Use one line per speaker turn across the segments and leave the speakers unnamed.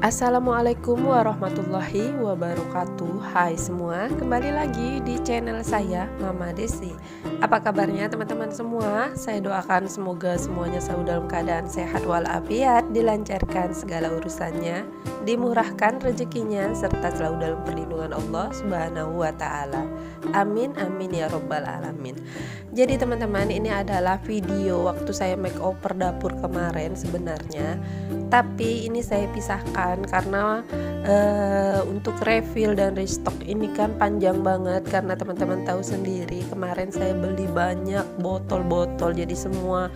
Assalamualaikum warahmatullahi wabarakatuh. Hai semua, kembali lagi di channel saya Mama Desi. Apa kabarnya teman-teman semua? Saya doakan semoga semuanya selalu dalam keadaan sehat walafiat, dilancarkan segala urusannya, dimurahkan rezekinya, serta selalu dalam perlindungan Allah Subhanahu wa Ta'ala. Amin amin ya robbal alamin. Jadi teman-teman, ini adalah video waktu saya makeover dapur kemarin sebenarnya, tapi ini saya pisahkan karena untuk refill dan restock ini kan panjang banget, karena teman-teman tahu sendiri kemarin saya beli banyak botol-botol, jadi semua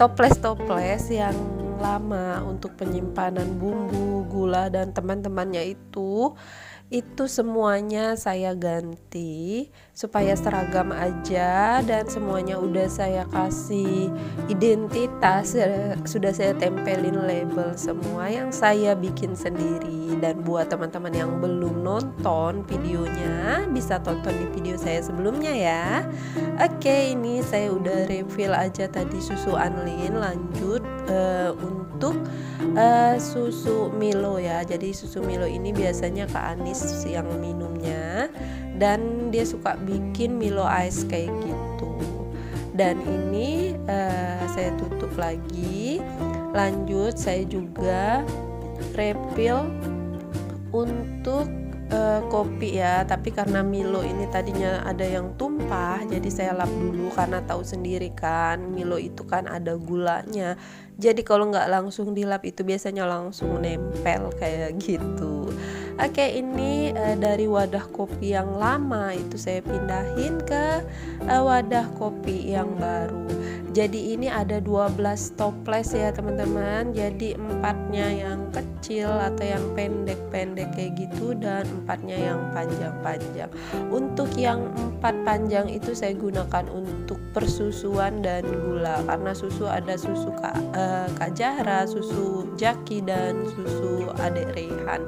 toples-toples yang lama untuk penyimpanan bumbu, gula dan teman-temannya itu semuanya saya ganti supaya seragam aja, dan semuanya udah saya kasih identitas, sudah saya tempelin label semua yang saya bikin sendiri. Dan buat teman-teman yang belum nonton videonya, bisa tonton di video saya sebelumnya ya. Oke, ini saya udah refill aja tadi susu Anlin, lanjut untuk susu Milo ya. Jadi susu Milo ini biasanya Kak Anis yang minumnya, dan dia suka bikin Milo Ice kayak gitu. Dan ini saya tutup lagi. Lanjut saya juga refill untuk kopi ya, tapi karena Milo ini tadinya ada yang tumpah, jadi saya lap dulu, karena tahu sendiri kan Milo itu kan ada gulanya, jadi kalau nggak langsung dilap itu biasanya langsung nempel kayak gitu. Oke, ini dari wadah kopi yang lama itu saya pindahin ke wadah kopi yang baru. Jadi ini ada 12 toples ya teman-teman, jadi 4-nya yang kecil atau yang pendek-pendek kayak gitu, dan 4-nya yang panjang-panjang. Untuk yang 4 panjang itu saya gunakan untuk persusuan dan gula, karena susu ada susu Kak Jahra, susu Jaki, dan susu Adek Rehan.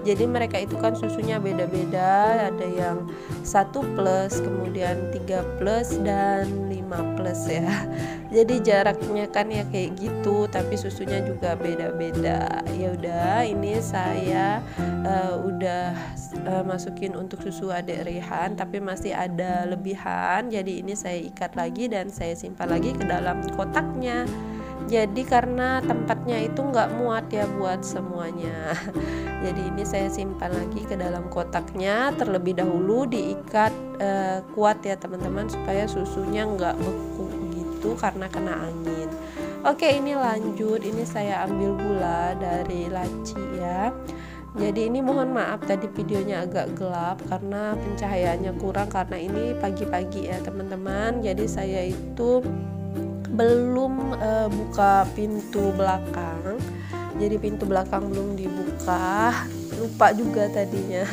Jadi mereka itu kan susunya beda-beda, ada yang 1 plus, kemudian 3 plus, dan 5 plus ya. Jadi jaraknya kan ya kayak gitu, tapi susunya juga beda-beda. Ya udah, ini saya udah masukin untuk susu Adek Rehan, tapi masih ada lebihan. Jadi ini saya ikat lagi dan saya simpan lagi ke dalam kotaknya. Jadi karena tempatnya itu nggak muat ya buat semuanya. Jadi ini saya simpan lagi ke dalam kotaknya, terlebih dahulu diikat kuat ya teman-teman, supaya susunya nggak beku gitu karena kena angin. Oke, ini lanjut, ini saya ambil gula dari laci ya. Jadi ini mohon maaf tadi videonya agak gelap karena pencahayaannya kurang, karena ini pagi-pagi ya teman-teman. Jadi saya itu belum buka pintu belakang, jadi pintu belakang belum dibuka, lupa juga tadinya.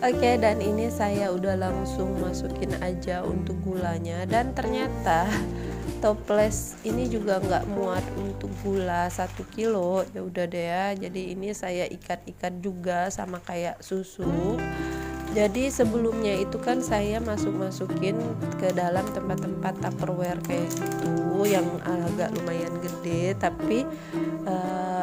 Oke, dan ini saya udah langsung masukin aja untuk gulanya, dan ternyata toples ini juga nggak muat untuk gula 1 kilo. Ya udah deh ya, jadi ini saya ikat-ikat juga sama kayak susu. Jadi sebelumnya itu kan saya masukin ke dalam tempat-tempat Tupperware kayak gitu yang agak lumayan gede, tapi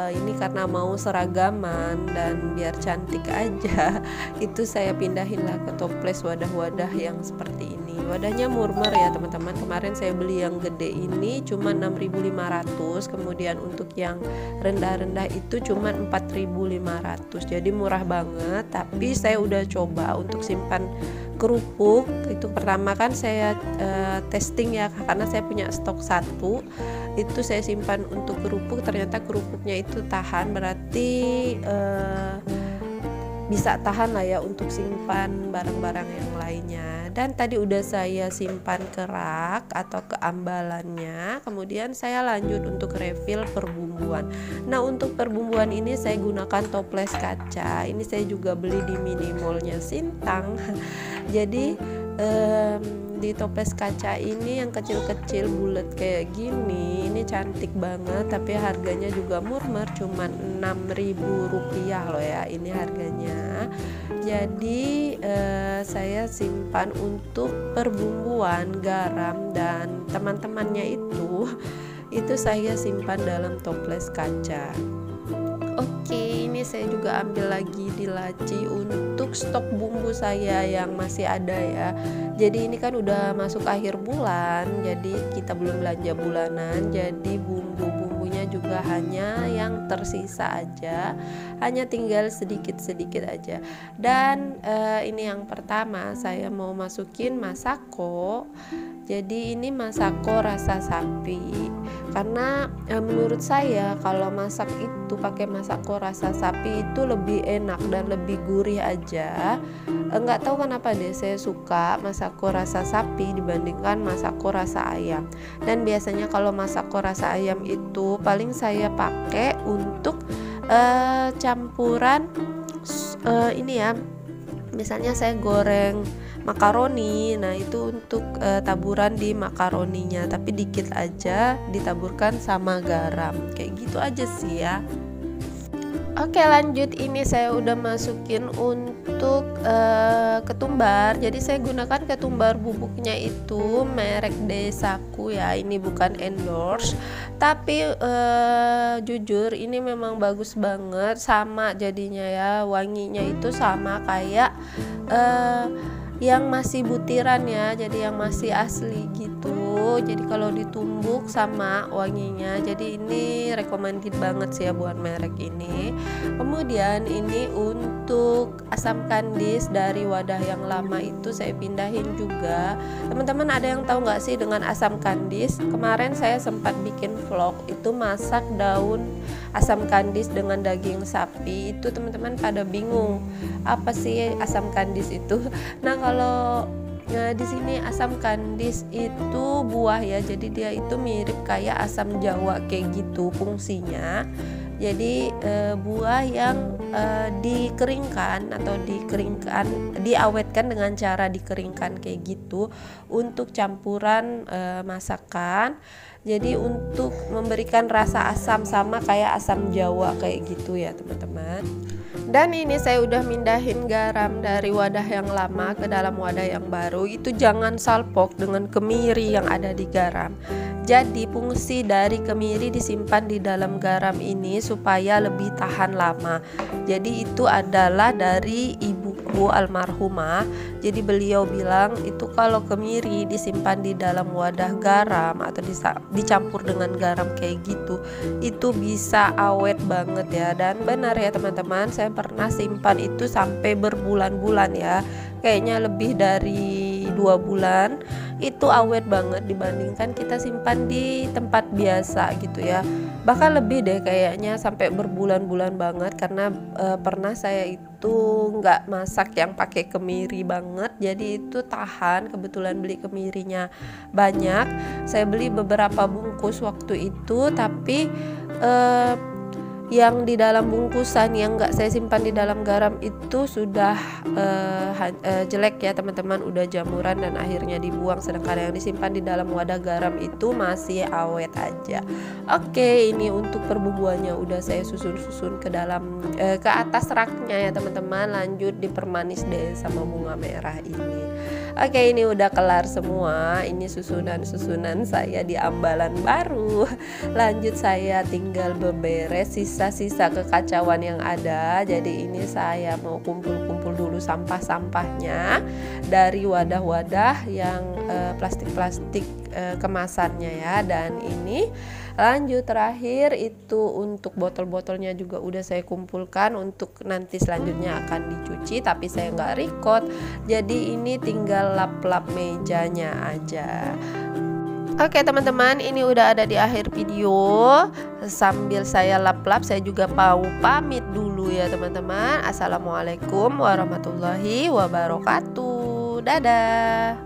ini karena mau seragaman dan biar cantik aja, itu saya pindahin lah ke toples wadah-wadah yang seperti ini. Wadahnya murmer ya teman-teman, kemarin saya beli yang gede ini cuma 6.500, kemudian untuk yang rendah-rendah itu cuma 4.500, jadi murah banget. Tapi saya udah coba untuk simpan kerupuk, itu pertama kan saya testing ya, karena saya punya stok 1, itu saya simpan untuk kerupuk, ternyata kerupuknya itu tahan, berarti bisa tahan lah ya untuk simpan barang-barang yang lainnya. Dan tadi udah saya simpan ke rak atau ke ambalannya, kemudian saya lanjut untuk refill perbumbuan. Nah, untuk perbumbuan ini saya gunakan toples kaca, ini saya juga beli di mini mallnya Sintang. Jadi di toples kaca ini yang kecil-kecil bulat kayak gini, ini cantik banget, tapi harganya juga murmer, cuma Rp6.000 loh ya ini harganya. Jadi saya simpan untuk perbumbuan, garam, dan teman-temannya itu saya simpan dalam toples kaca. Oke, ini saya juga ambil lagi di laci untuk stok bumbu saya yang masih ada ya. Jadi ini kan udah masuk akhir bulan, jadi kita belum belanja bulanan, jadi bumbu-bumbunya juga hanya yang tersisa aja, hanya tinggal sedikit-sedikit aja. Dan ini yang pertama saya mau masukin masako. Jadi ini masako rasa sapi, karena menurut saya kalau masak itu pakai masako rasa sapi itu lebih enak dan lebih gurih aja. Nggak tahu kenapa deh saya suka masako rasa sapi dibandingkan masako rasa ayam. Dan biasanya kalau masako rasa ayam itu paling saya pakai untuk campuran ini ya. Misalnya saya goreng makaroni, nah itu untuk taburan di makaroninya, tapi dikit aja ditaburkan sama garam, kayak gitu aja sih ya. Oke, lanjut, ini saya udah masukin untuk ketumbar. Jadi saya gunakan ketumbar bubuknya itu merek Desaku ya, ini bukan endorse, tapi jujur ini memang bagus banget, sama jadinya ya, wanginya itu sama kayak yang masih butiran ya, jadi yang masih asli gitu. Jadi kalau ditumbuk sama wanginya, jadi ini recommended banget sih ya buat merek ini. Kemudian ini untuk asam kandis dari wadah yang lama itu saya pindahin juga. Teman-teman ada yang tahu nggak sih dengan asam kandis? Kemarin saya sempat bikin vlog itu masak daun asam kandis dengan daging sapi, itu teman-teman pada bingung apa sih asam kandis itu. Nah kalau di sini asam kandis itu buah ya, jadi dia itu mirip kayak asam jawa kayak gitu fungsinya. Jadi buah yang dikeringkan atau diawetkan dengan cara dikeringkan kayak gitu untuk campuran masakan. Jadi untuk memberikan rasa asam sama kayak asam jawa kayak gitu ya teman-teman. Dan ini saya udah mindahin garam dari wadah yang lama ke dalam wadah yang baru. Itu jangan salpok dengan kemiri yang ada di garam. Jadi fungsi dari kemiri disimpan di dalam garam ini supaya lebih tahan lama. Jadi itu adalah dari ibuku almarhumah. Jadi beliau bilang itu kalau kemiri disimpan di dalam wadah garam atau dicampur dengan garam kayak gitu, itu bisa awet banget ya. Dan benar ya teman-teman, saya pernah simpan itu sampai berbulan-bulan ya. Kayaknya lebih dari 2 bulan, itu awet banget dibandingkan kita simpan di tempat biasa gitu ya. Bahkan lebih deh kayaknya, sampai berbulan-bulan banget, karena pernah saya itu nggak masak yang pakai kemiri banget, jadi itu tahan. Kebetulan beli kemirinya banyak, saya beli beberapa bungkus waktu itu, tapi yang di dalam bungkusan yang nggak saya simpan di dalam garam itu sudah jelek ya teman-teman, udah jamuran dan akhirnya dibuang. Sedangkan yang disimpan di dalam wadah garam itu masih awet aja. Oke, ini untuk perbumbuannya udah saya susun-susun ke dalam ke atas raknya ya teman-teman. Lanjut dipermanis deh sama bunga merah ini. Oke, ini udah kelar semua. Ini susunan-susunan saya di ambalan baru. Lanjut saya tinggal beberes sisa-sisa kekacauan yang ada. Jadi ini saya mau kumpul-kumpul dulu sampah-sampahnya dari wadah-wadah yang plastik-plastik kemasannya ya. Dan ini lanjut terakhir itu untuk botol-botolnya juga udah saya kumpulkan untuk nanti selanjutnya akan dicuci, tapi saya nggak record, jadi ini tinggal lap-lap mejanya aja. Oke teman-teman, ini udah ada di akhir video. Sambil saya lap-lap, saya juga mau pamit dulu ya teman-teman. Assalamualaikum warahmatullahi wabarakatuh. Dadah.